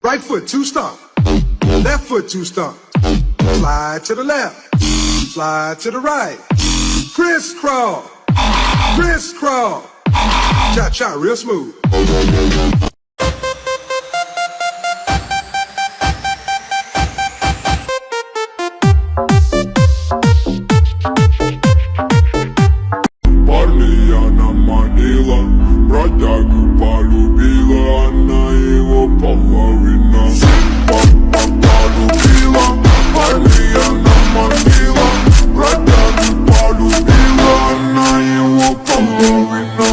Right foot, two stomp. Left foot, two stomp. Slide to the left. Slide to the right. Crisscross. Crisscross. Cha-cha, real smooth. Парня она манила, бродягу полюбила, она его половина. Полюбила, парня она манила, бродягу полюбила, она его половина.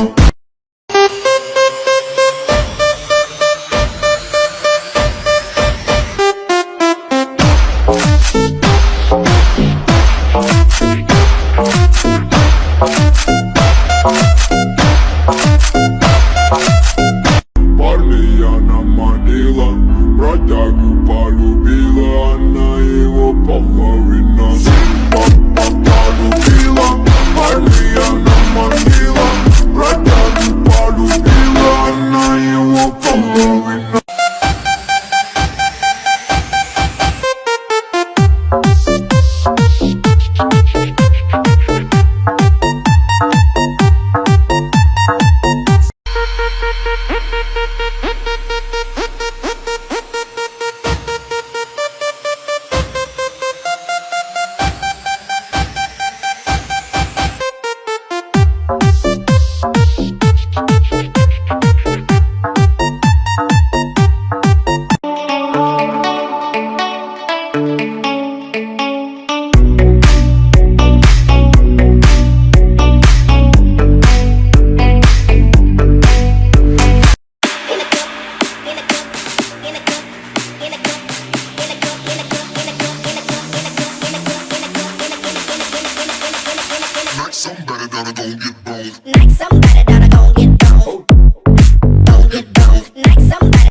Парня она манила, бродягу полюбила, она его половина. Полюбила, парня она манила, бродягу полюбила, она его половина. Somebody done gon' get boned. Gon' get boned. Like somebody.